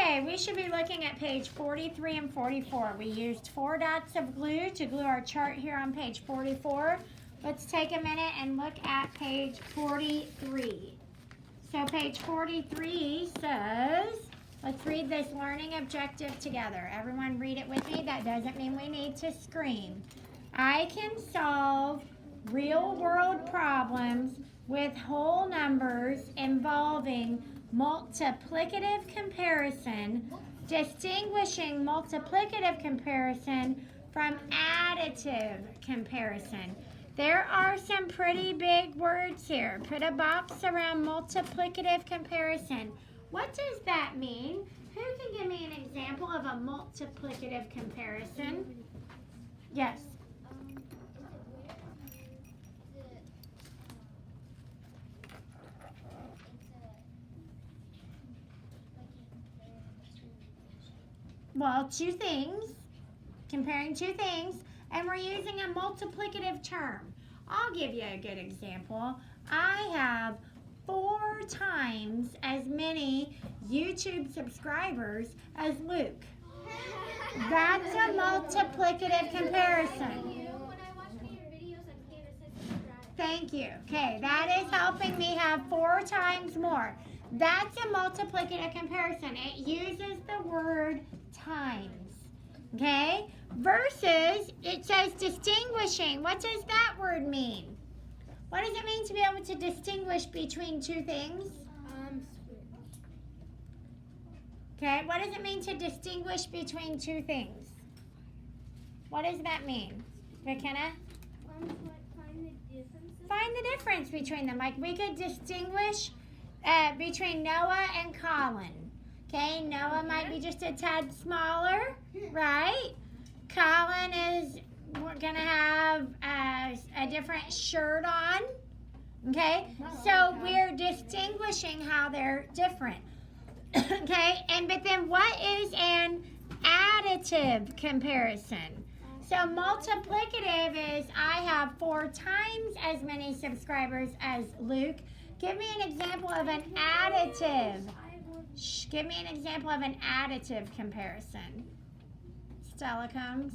Okay, we should be looking at page 43 and 44. We used 4 dots of glue to glue our chart here on page 44. Let's take a minute and look at page 43. So page 43 says, let's read this learning objective together. Everyone read it with me. That doesn't mean we need to scream. I can solve real world problems with whole numbers involving multiplicative comparison, distinguishing multiplicative comparison from additive comparison. There are some pretty big words here. Put a box around multiplicative comparison. What does that mean? Who can give me an example of a multiplicative comparison? Yes. Well, two things, comparing two things, and we're using a multiplicative term. I'll give you a good example. I have 4 times as many YouTube subscribers as Luke. That's a multiplicative comparison. Thank you. Okay, that is helping me have 4 times more. That's a multiplicative comparison. It uses the word times. Okay? Versus, it says distinguishing. What does that word mean? What does it mean to be able to distinguish between two things? Okay, what does it mean to distinguish between two things? What does that mean? McKenna? Find the difference between them. Like we could distinguish between Noah and Colin. Okay, Noah might be just a tad smaller, right? Colin is gonna have a different shirt on. Okay, so we're distinguishing how they're different. Okay, but then what is an additive comparison? So multiplicative is I have 4 times as many subscribers as Luke. Give me an example of an additive. Give me an example of an additive comparison. Stella Combs.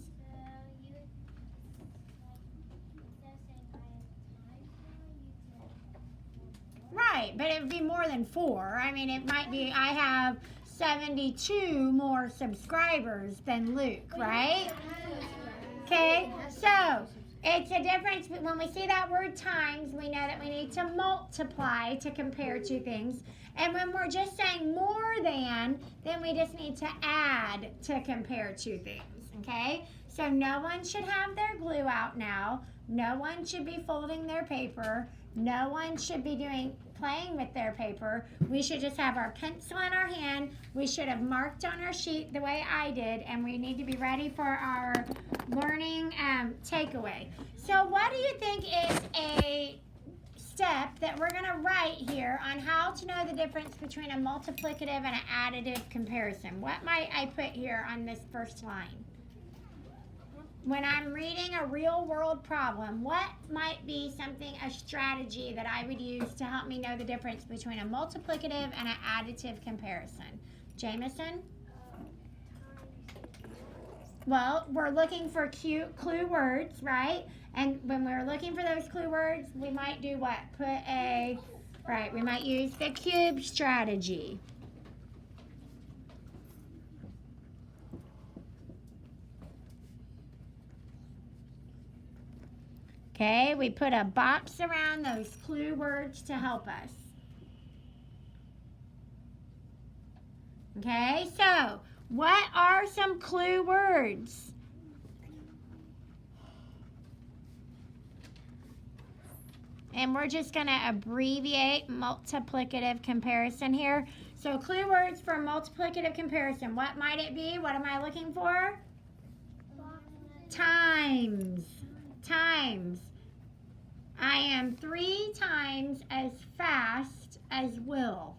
Right, but it would be more than 4. I mean, it might be I have 72 more subscribers than Luke, right? Okay, so it's a difference. When we see that word times, we know that we need to multiply to compare two things. And when we're just saying more than, then we just need to add to compare two things, okay? So no one should have their glue out now. No one should be folding their paper. No one should be playing with their paper. We should just have our pencil in our hand. We should have marked on our sheet the way I did, and we need to be ready for our learning takeaway. So what do you think is a step that we're going to write here on how to know the difference between a multiplicative and an additive comparison? What might I put here on this first line? When I'm reading a real world problem, what might be a strategy that I would use to help me know the difference between a multiplicative and an additive comparison? Jameson? Well, we're looking for clue words, right? And when we're looking for those clue words, we might do what? We might use the cube strategy. Okay, we put a box around those clue words to help us. Okay, so what are some clue words? And we're just going to abbreviate multiplicative comparison here. So clue words for multiplicative comparison. What might it be? What am I looking for? Times. Times. I am 3 times as fast as Will.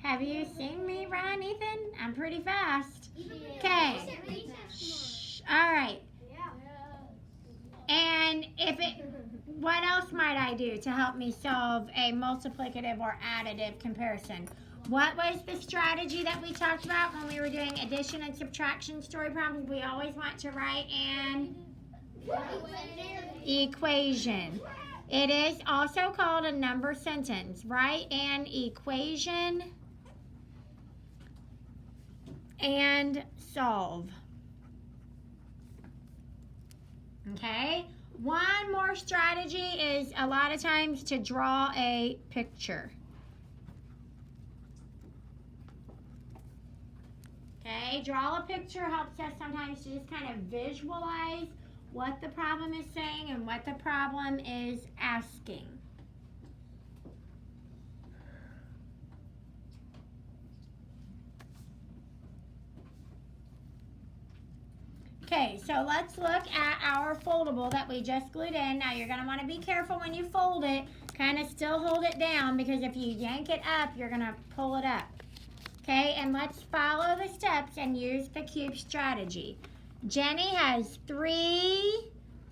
Have you seen me run, Ethan? I'm pretty fast. Okay. All right. And what else might I do to help me solve a multiplicative or additive comparison? What was the strategy that we talked about when we were doing addition and subtraction story problems? We always want to write an equation. It is also called a number sentence. Write an equation and solve. Okay? One more strategy is a lot of times to draw a picture. Okay, draw a picture helps us sometimes to just kind of visualize what the problem is saying and what the problem is asking. Okay, so let's look at our foldable that we just glued in. Now you're going to want to be careful when you fold it. Kind of still hold it down because if you yank it up, you're going to pull it up. Okay, and let's follow the steps and use the cube strategy. Jenny has 3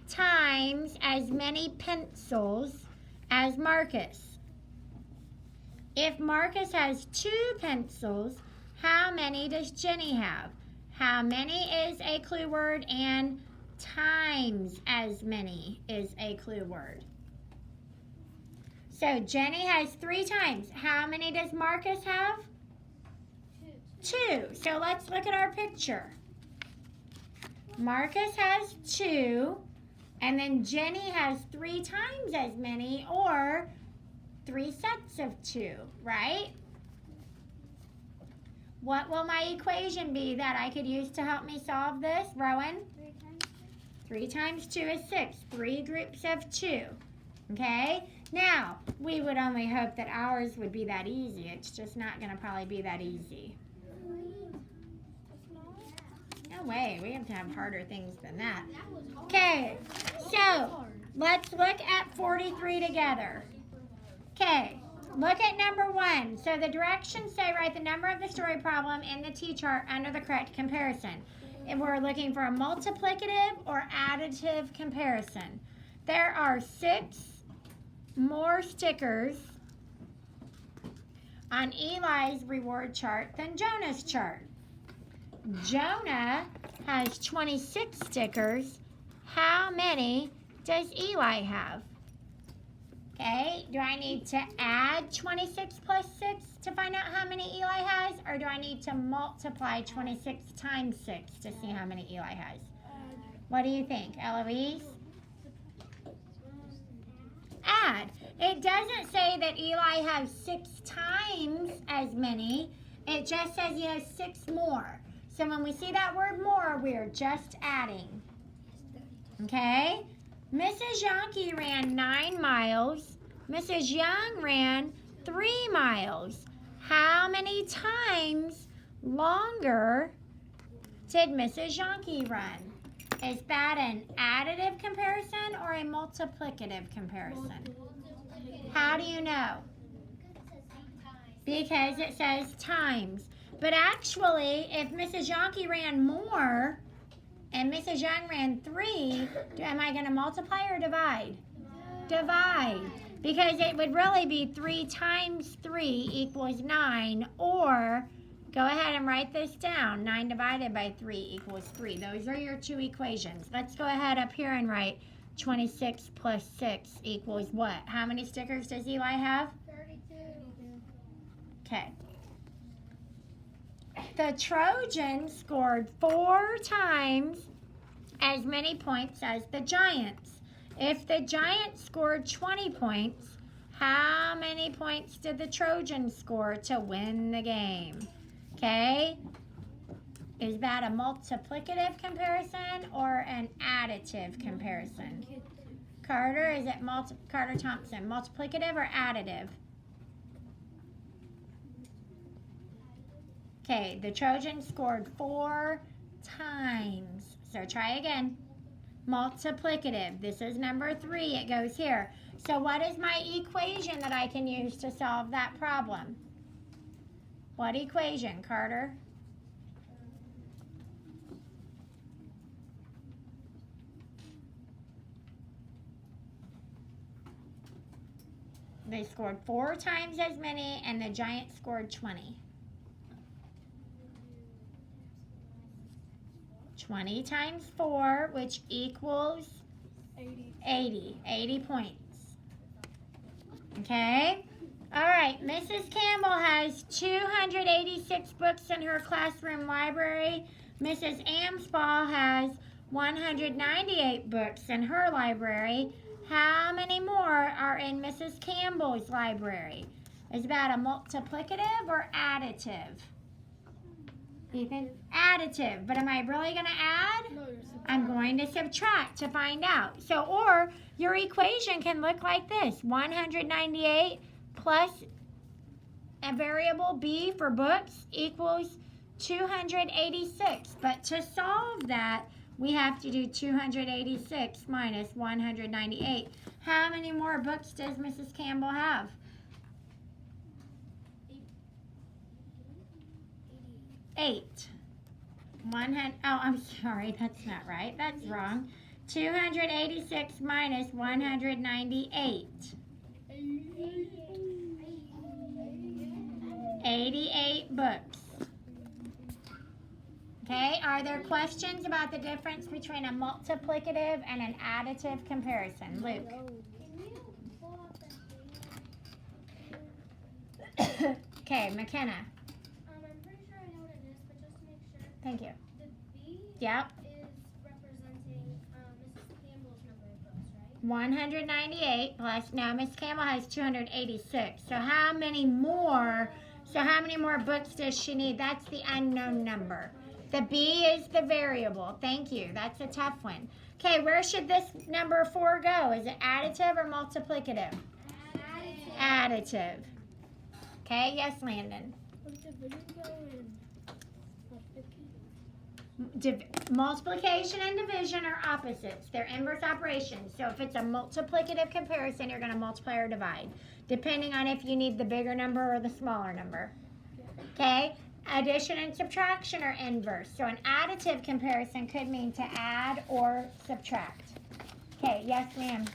times as many pencils as Marcus. If Marcus has 2 pencils, how many does Jenny have? How many is a clue word, and times as many is a clue word. So Jenny has 3 times. How many does Marcus have? 2. So let's look at our picture. Marcus has 2, and then Jenny has 3 times as many, or 3 sets of 2, right? What will my equation be that I could use to help me solve this, Rowan? 3 times 2 is 6. 3 groups of 2. Okay? Now, we would only hope that ours would be that easy. It's just not going to probably be that easy. No way. We have to have harder things than that. Okay. So, let's look at 43 together. Okay. Look at number 1. So the directions say write the number of the story problem in the T-chart under the correct comparison. And we're looking for a multiplicative or additive comparison. There are 6 more stickers on Eli's reward chart than Jonah's chart. Jonah has 26 stickers. How many does Eli have? Okay, do I need to add 26 plus 6 to find out how many Eli has? Or do I need to multiply 26 times 6 to see how many Eli has? What do you think, Eloise? Add. It doesn't say that Eli has 6 times as many. It just says he has 6 more. So when we see that word more, we're just adding. Okay? Mrs. Yonke ran 9 miles. Mrs. Young ran 3 miles. How many times longer did Mrs. Yonke run? Is that an additive comparison or a multiplicative comparison? How do you know? Because it says times. But actually, if Mrs. Yonke ran more and Mrs. Young ran 3, am I going to multiply or divide? Divide. Because it would really be 3 times 3 equals 9, or go ahead and write this down. 9 divided by 3 equals 3. Those are your 2 equations. Let's go ahead up here and write 26 plus 6 equals what? How many stickers does Eli have? 32. Okay. The Trojans scored 4 times as many points as the Giants. If the Giants scored 20 points, how many points did the Trojans score to win the game? Okay? Is that a multiplicative comparison or an additive comparison? Carter, is it Carter Thompson, multiplicative or additive? Okay, the Trojans scored 4 times. So try again. Multiplicative. This is number 3. It goes here. So what is my equation that I can use to solve that problem? What equation, Carter? They scored 4 times as many, and the Giants scored 20. 20 times 4, which equals 80 points. Okay? All right, Mrs. Campbell has 286 books in her classroom library. Mrs. Amsball has 198 books in her library. How many more are in Mrs. Campbell's library? Is that a multiplicative or additive? Ethan? Additive. But am I really going to add? No, I'm going to subtract to find out. So, or your equation can look like this. 198 plus a variable b for books equals 286. But to solve that, we have to do 286 minus 198. How many more books does Mrs. Campbell have? 8. I'm sorry, that's not right. That's wrong. 286 minus 198. 88 books. Okay, are there questions about the difference between a multiplicative and an additive comparison? Luke. Okay, McKenna. I'm pretty sure I know what it is, but just to make sure. Thank you. The B Yep. is representing Mrs. Campbell's number of books, right? 198 plus, now Miss Campbell has 286. So how many more books does she need? That's the unknown number. The B is the variable. Thank you. That's a tough one. Okay, where should this number 4 go? Is it additive or multiplicative? Additive. Okay, yes, Landon. Would division go in Multiplication and division are opposites. They're inverse operations. So if it's a multiplicative comparison, you're going to multiply or divide, depending on if you need the bigger number or the smaller number. Okay? Addition and subtraction are inverse. So an additive comparison could mean to add or subtract. Okay, yes, ma'am.